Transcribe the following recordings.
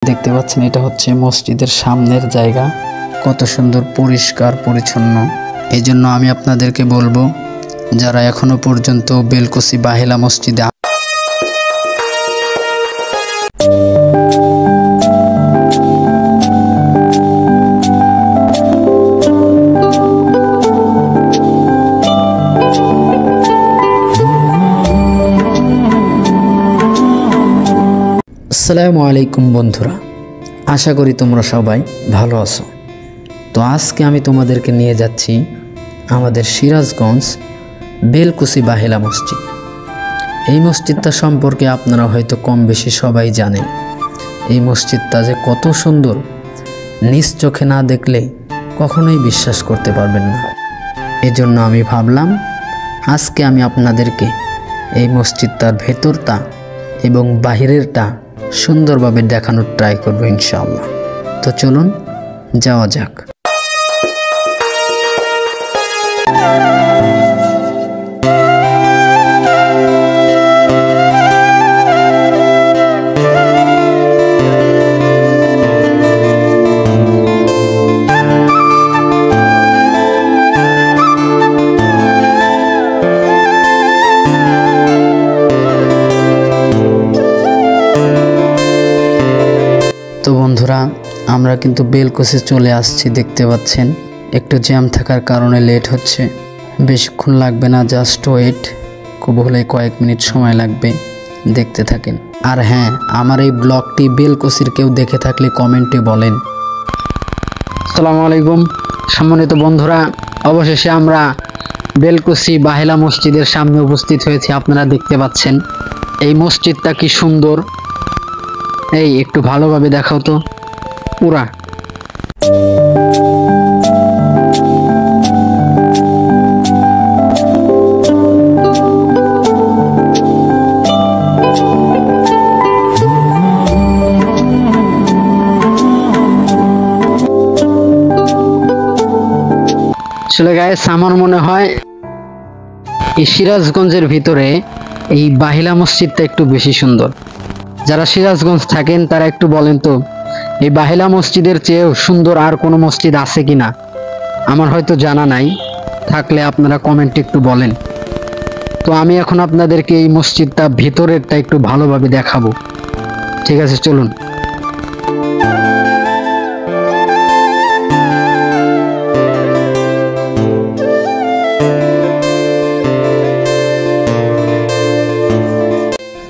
দেখতে পাচ্ছেন এটা হচ্ছে মসজিদের সামনের জায়গা, কত সুন্দর পরিষ্কার পরিচ্ছন্ন। এই জন্য আমি আপনাদেরকে বলবো, যারা এখনো পর্যন্ত বেলকুচি বাহেলা মসজিদে আসসালামু আলাইকুম বন্ধুরা, আশা করি তোমরা সবাই ভালো আছো। তো আজকে আমি তোমাদেরকে নিয়ে যাচ্ছি আমাদের সিরাজগঞ্জ বেলকুচি বাহেলা মসজিদ। এই মসজিদটা সম্পর্কে আপনারা হয়তো কম বেশি সবাই জানেন। এই মসজিদটা যে কত সুন্দর, নিজ চোখে না দেখলে কখনোই বিশ্বাস করতে পারবেন না। এজন্য আমি ভাবলাম আজকে আমি আপনাদেরকে এই মসজিদটার ভেতরটা এবং বাহিরেরটা সুন্দরভাবে দেখানোর ট্রাই করব ইনশাআল্লাহ। তো চলুন যাওয়া যাক। তো বন্ধুরা, আমরা কিন্তু বেলকুচি চলে আসছি, দেখতে পাচ্ছেন। একটু জ্যাম থাকার কারণে লেট হচ্ছে, বেশিক্ষণ লাগবে না, জাস্ট ওয়েট। খুব হলে কয়েক মিনিট সময় লাগবে, দেখতে থাকেন। আর হ্যাঁ, আমার এই ব্লগটি বেলকুচির কেউ দেখে থাকলে কমেন্টে বলেন। আসসালামু আলাইকুম সম্মানিত বন্ধুরা, অবশেষে আমরা বেলকুচি বাহেলা মসজিদের সামনে উপস্থিত হয়েছি। আপনারা দেখতে পাচ্ছেন এই মসজিদটা কি সুন্দর। এই একটু ভালোভাবে দেখাও তো পুরা। আসলে গাইস, আমার মনে হয় এই সিরাজগঞ্জের ভিতরে এই বাহেলা মসজিদটা একটু বেশি সুন্দর। যারা সিরাজগঞ্জ থাকেন তারা একটু বলেন তো, এই বাহেলা মসজিদের চেয়েও সুন্দর আর কোনো মসজিদ আছে কিনা? আমার হয়তো জানা নাই, থাকলে আপনারা কমেন্টে একটু বলেন। তো আমি এখন আপনাদেরকে এই মসজিদটা ভিতরেরটা একটু ভালোভাবে দেখাবো। ঠিক আছে, চলুন।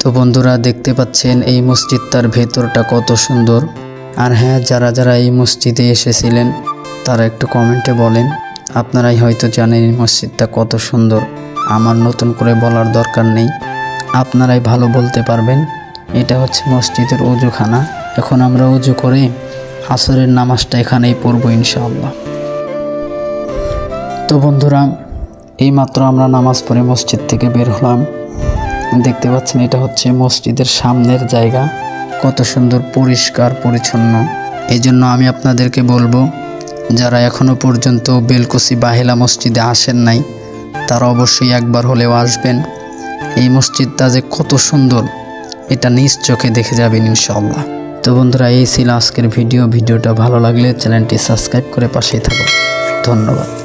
তো বন্ধুরা, দেখতে পাচ্ছেন এই মসজিদটার ভেতরটা কত সুন্দর। আর হ্যাঁ, যারা যারা এই মসজিদে এসেছিলেন তারা একটু কমেন্টে বলেন। আপনারাই হয়তো জানেন এই মসজিদটা কত সুন্দর, আমার নতুন করে বলার দরকার নেই, আপনারাই ভালো বলতে পারবেন। এটা হচ্ছে মসজিদের ওযুখানা। এখন আমরা ওযু করে আসরের নামাজটা এখানেই পড়ব ইনশাআল্লাহ। তো বন্ধুরা, এইমাত্র আমরা নামাজ পড়ে মসজিদ থেকে বের হলাম। দেখতে পাচ্ছেন এটা হচ্ছে মসজিদের সামনের জায়গা, কত সুন্দর পরিষ্কার পরিচ্ছন্ন। এই জন্য আমি আপনাদেরকে বলবো, যারা এখনো পর্যন্ত বেলকুচি বাহেলা মসজিদে আসেন নাই তারা অবশ্যই একবার হলেও আসবেন। এই মসজিদটা যে কত সুন্দর এটা নিজ চোখে দেখে যাবেন ইনশাআল্লাহ। তো বন্ধুরা, এই ছিল আজকের ভিডিওটা ভালো লাগলে চ্যানেলটি সাবস্ক্রাইব করে পাশেই থাকুন। ধন্যবাদ।